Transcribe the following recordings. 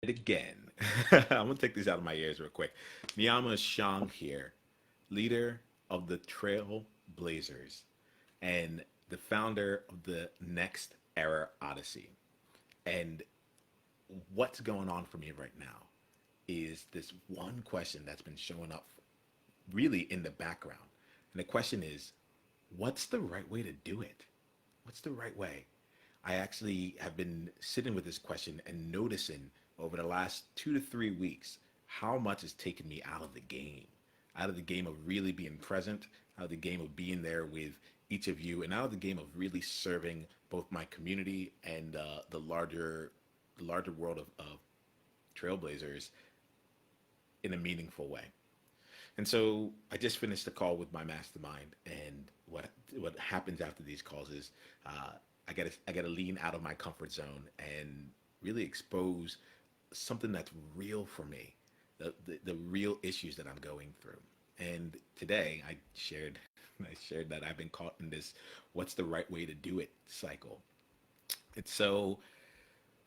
Again. I'm gonna take these out of my ears real quick. Niiamahashong here, leader of the Trailblazers and the founder of the Next Era Odyssey. And what's going on for me right now is this one question that's been showing up really in the background. And the question is, what's the right way to do it? What's the right way? I actually have been sitting with this question and noticing over the last 2 to 3 weeks how much has taken me out of the game of really being present, out of the game of being there with each of you, and out of the game of really serving both my community and the larger world of trailblazers in a meaningful way. And so I just finished the call with my mastermind, and what happens after these calls is uh, I gotta lean out of my comfort zone and really expose something that's real for me, the real issues that I'm going through. And today I shared that I've been caught in this "what's the right way to do it" cycle. And so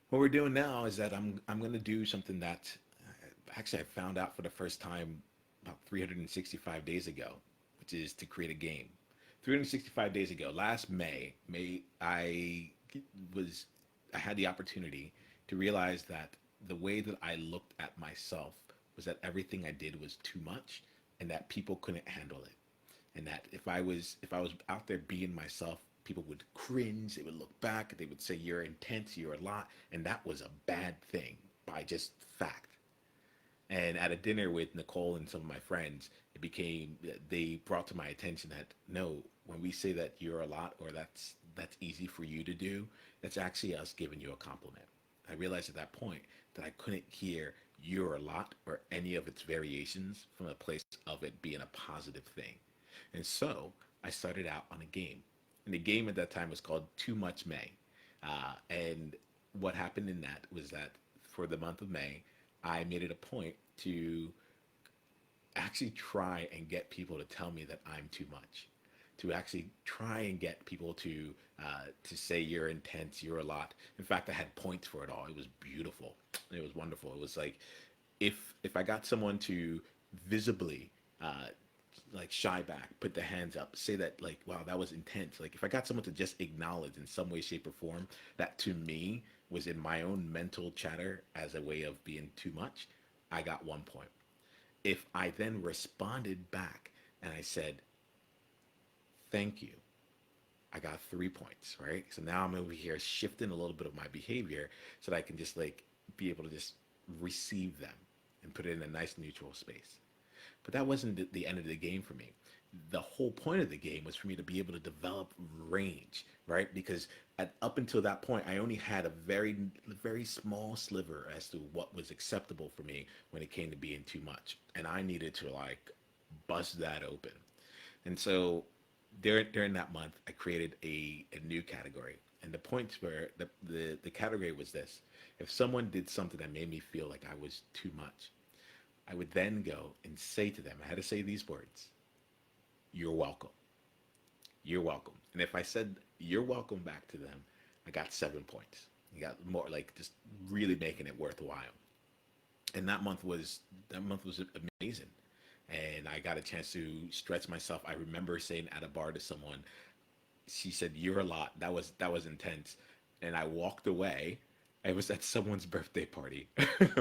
what we're doing now is that I'm going to do something that actually I found out for the first time about 365 days ago, which is to create a game. 365 days ago, last May was I had the opportunity to realize that the way that I looked at myself was that everything I did was too much and that people couldn't handle it, and that if I was out there being myself, people would cringe, they would look back, they would say you're intense, you're a lot, and that was a bad thing by just fact. And at a dinner with Nicole and some of my friends, it became they brought to my attention that no, when we say that you're a lot or that's easy for you to do, that's actually us giving you a compliment. I realized at that point that I couldn't hear you're a lot or any of its variations from a place of it being a positive thing. And so I started out on a game. And the game at that time was called Too Much May. And what happened in that was that for the month of May, I made it a point to actually try and get people to tell me that I'm too much. To actually try and get people to say you're intense, you're a lot. In fact, I had points for it all. It was beautiful. It was wonderful. It was like if I got someone to visibly uh, like shy back, put their hands up, say that like, wow, that was intense. Like if I got someone to just acknowledge in some way, shape, or form that to me was in my own mental chatter as a way of being too much, I got 1 point. If I then responded back and I said, thank you, I got 3 points, right? So now I'm over here shifting a little bit of my behavior so that I can just like be able to just receive them and put it in a nice neutral space. But that wasn't the end of the game for me. The whole point of the game was for me to be able to develop range, right? Because up until that point, I only had a very small sliver as to what was acceptable for me when it came to being too much, and I needed to like bust that open. And so during that month, I created a new category. And the points were the category was this: if someone did something that made me feel like I was too much, I would then go and say to them, I had to say these words: you're welcome. You're welcome. And if I said you're welcome back to them, I got 7 points. You got more, like just really making it worthwhile. And that month was amazing. And I got a chance to stretch myself. I remember saying at a bar to someone, she said, "You're a lot." That was intense. And I walked away. It was at someone's birthday party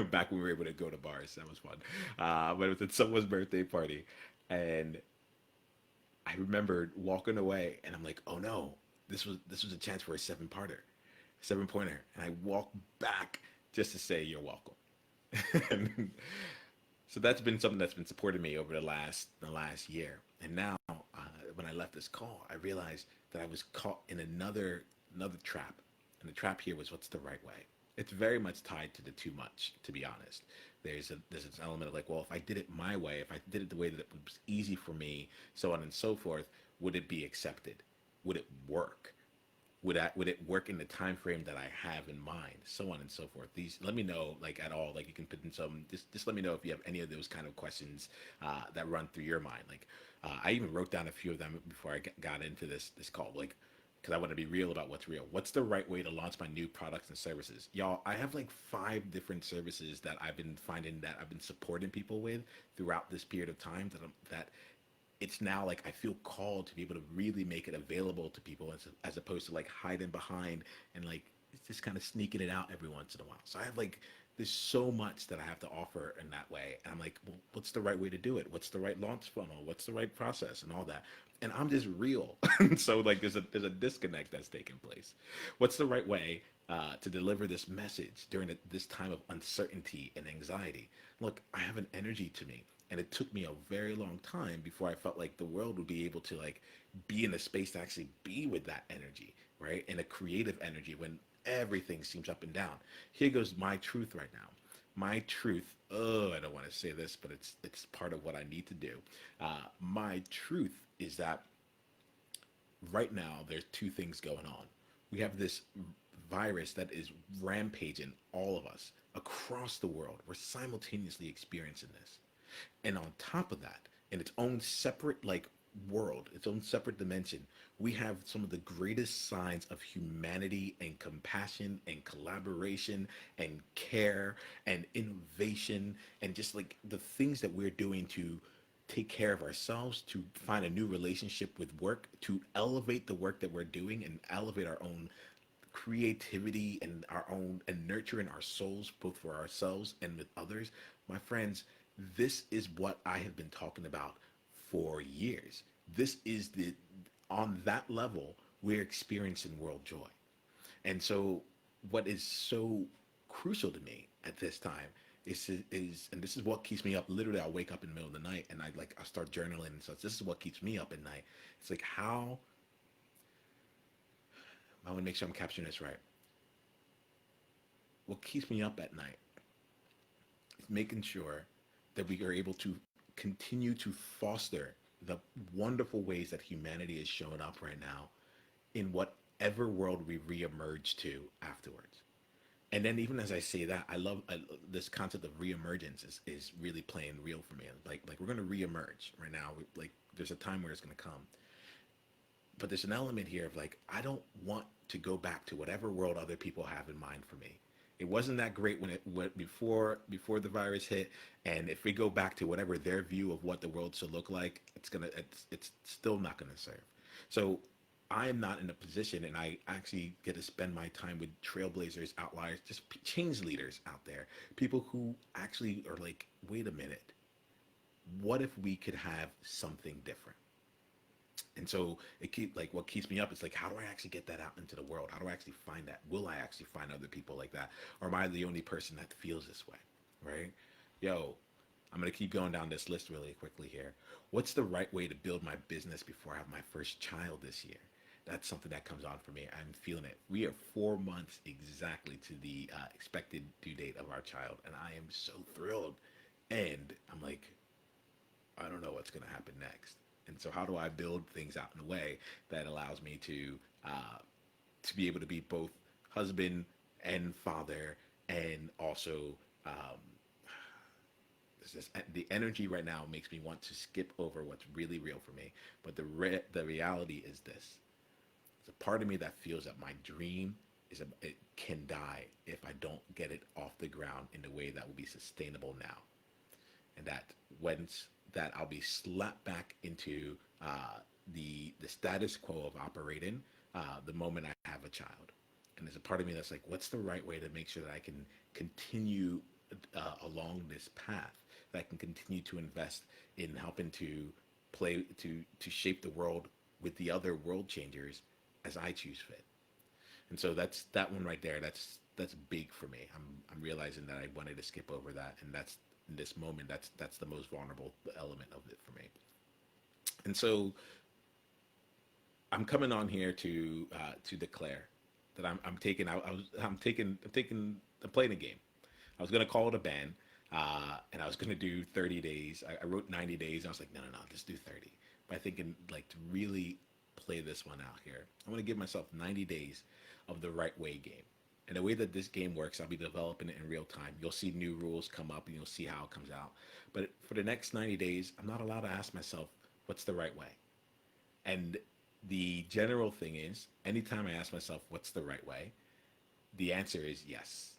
back when we were able to go to bars. That was fun. But it was at someone's birthday party, and I remembered walking away, and I'm like, "Oh no, this was a chance for a 7 pointer," and I walked back just to say, "You're welcome." So that's been something that's been supporting me over the last year. And now, when I left this call, I realized that I was caught in another trap, and the trap here was what's the right way. It's very much tied to the too much, to be honest. There's this element of like, well, if I did it my way, if I did it the way that it was easy for me, so on and so forth, would it be accepted? Would it work? Would it work in the time frame that I have in mind, so on and so forth. These, let me know, like, at all, like you can put in some, just let me know if you have any of those kind of questions that run through your mind. Like I even wrote down a few of them before I got into this call. Like, because I want to be real about what's real. What's the right way to launch my new products and services? Y'all, I have like 5 different services that I've been finding that I've been supporting people with throughout this period of time that it's now like I feel called to be able to really make it available to people as opposed to like hiding behind and like just kind of sneaking it out every once in a while. So I have like there's so much that I have to offer in that way. And I'm like, well, what's the right way to do it? What's the right launch funnel? What's the right process and all that? And I'm just real. So like there's a disconnect that's taking place. What's the right way to deliver this message during this time of uncertainty and anxiety? Look, I have an energy to me, and it took me a very long time before I felt like the world would be able to like be in a space to actually be with that energy, right? And a creative energy when everything seems up and down. Here goes my truth right now. My truth. Oh, I don't want to say this, but it's part of what I need to do. My truth is that right now there's two things going on. We have this virus that is rampaging all of us across the world. We're simultaneously experiencing this. And on top of that, in its own separate like world, its own separate dimension, we have some of the greatest signs of humanity and compassion and collaboration and care and innovation and just like the things that we're doing to take care of ourselves, to find a new relationship with work, to elevate the work that we're doing and elevate our own creativity and our own and nurturing our souls both for ourselves and with others. My friends, this is what I have been talking about for years. This is the on that level we're experiencing world joy. And so what is so crucial to me at this time is and this is what keeps me up. Literally I'll wake up in the middle of the night and I start journaling and such. This is what keeps me up at night. It's like how I want to make sure I'm capturing this right. What keeps me up at night is making sure that we are able to continue to foster the wonderful ways that humanity is showing up right now in whatever world we reemerge to afterwards. And then even as I say that, this concept of reemergence is really playing real for me. Like we're gonna reemerge right now. Like there's a time where it's gonna come, but there's an element here of like I don't want to go back to whatever world other people have in mind for me. It wasn't that great when it went before the virus hit, and if we go back to whatever their view of what the world should look like, it's still not gonna serve. So I am not in a position, and I actually get to spend my time with trailblazers, outliers, just change leaders out there, people who actually are like, wait a minute, what if we could have something different? And so what keeps me up is like how do I actually get that out into the world? How do I actually find that? Will I actually find other people like that? Or am I the only person that feels this way? Right? Yo, I'm gonna keep going down this list really quickly here. What's the right way to build my business before I have my first child this year? That's something that comes on for me. I'm feeling it. We are 4 months exactly to the expected due date of our child, and I am so thrilled. And I'm like, I don't know what's going to happen next. And so, how do I build things out in a way that allows me to be able to be both husband and father, and also um, the energy right now makes me want to skip over what's really real for me. But the reality is this: there's a part of me that feels that my dream it can die if I don't get it off the ground in a way that will be sustainable now, and that once that I'll be slapped back into the status quo of operating the moment I have a child. And there's a part of me that's like, what's the right way to make sure that I can continue along this path, that I can continue to invest in helping to play to shape the world with the other world changers as I choose fit. And so that's that one right there. That's big for me. I'm realizing that I wanted to skip over that, and that's in this moment. That's the most vulnerable element of it for me. And so I'm coming on here to declare that I'm taking I was I'm playing a game. I was gonna call it a ban, and I was gonna do 30 days. I wrote 90 days. I was like, no, just do 30. But I thinking like to really play this one out here, I'm gonna give myself 90 days of the right way game. And the way that this game works, I'll be developing it in real time. You'll see new rules come up and you'll see how it comes out. But for the next 90 days, I'm not allowed to ask myself, what's the right way? And The general thing is, anytime I ask myself, what's the right way? The answer is yes.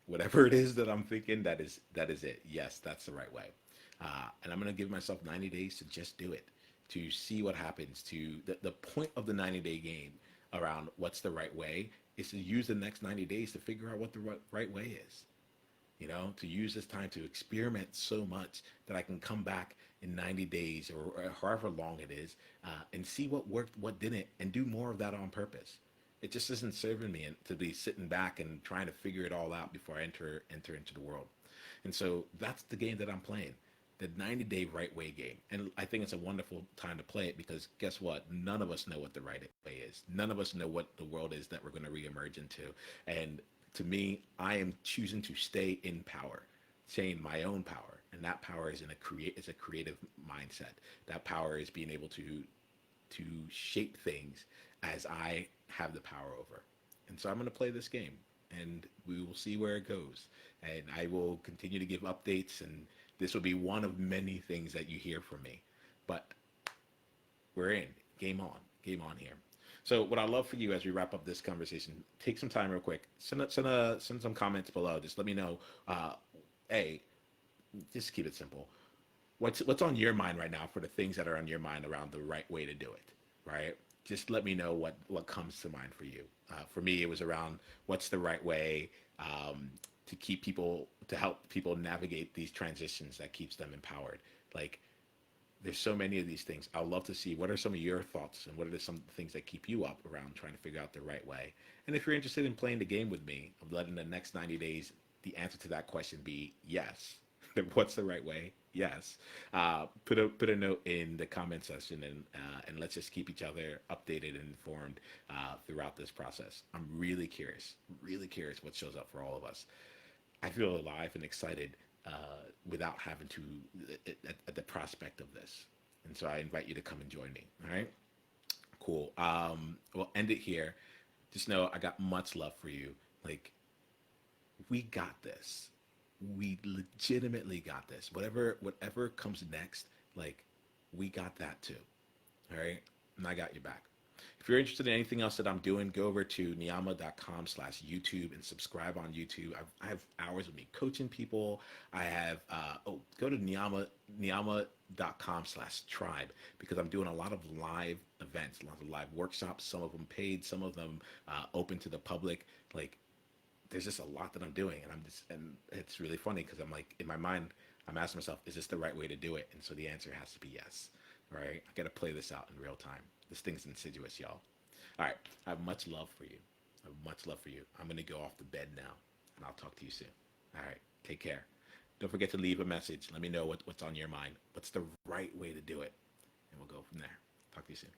Whatever it is that I'm thinking, that is it. Yes, that's the right way. And I'm gonna give myself 90 days to just do it, to see what happens. To the point of the 90-day game around what's the right way is to use the next 90 days to figure out what the right way is. To use this time to experiment so much that I can come back in 90 days or however long it is, and see what worked, what didn't, and do more of that on purpose. It just isn't serving me to be sitting back and trying to figure it all out before I enter into the world. And so that's the game that I'm playing, the 90-day right way game. And I think it's a wonderful time to play it because guess what? None of us know what the right way is. None of us know what the world is that we're going to reemerge into. And to me, I am choosing to stay in power, stay in my own power, and that power is is a creative mindset. That power is being able to shape things as I have the power over. And so I'm going to play this game, and we will see where it goes. And I will continue to give updates, and this will be one of many things that you hear from me. But we're in. Game on here. So what I love for you as we wrap up this conversation, take some time real quick. Send some comments below. Just let me know. A, just keep it simple. What's on your mind right now for the things that are on your mind around the right way to do it, right? Just let me know what comes to mind for you. For me, it was around what's the right way to help people navigate these transitions that keeps them empowered. Like there's so many of these things. I'd love to see what are some of your thoughts and what are some things that keep you up around trying to figure out the right way. And if you're interested in playing the game with me, of letting the next 90 days, the answer to that question be yes. What's the right way? Yes. Put a note in the comment section, and let's just keep each other updated and informed throughout this process. I'm really curious what shows up for all of us. I feel alive and excited without having to at the prospect of this. And so I invite you to come and join me. All right. Cool. We'll end it here. Just know I got much love for you. Like we got this. We legitimately got this. Whatever comes next, like we got that too. All right. And I got your back. If you're interested in anything else that I'm doing, go over to niiamah.com/YouTube and subscribe on YouTube. I have hours of me coaching people. I have, go to niiamah.com/tribe because I'm doing a lot of live events, a lot of live workshops, some of them paid, some of them open to the public. Like, there's just a lot that I'm doing. And it's really funny because I'm like, in my mind, I'm asking myself, is this the right way to do it? And so the answer has to be yes. Right? I got to play this out in real time. This thing's insidious, y'all. All right. I have much love for you. I have much love for you. I'm going to go off the bed now, and I'll talk to you soon. All right. Take care. Don't forget to leave a message. Let me know what's on your mind. What's the right way to do it? And we'll go from there. Talk to you soon.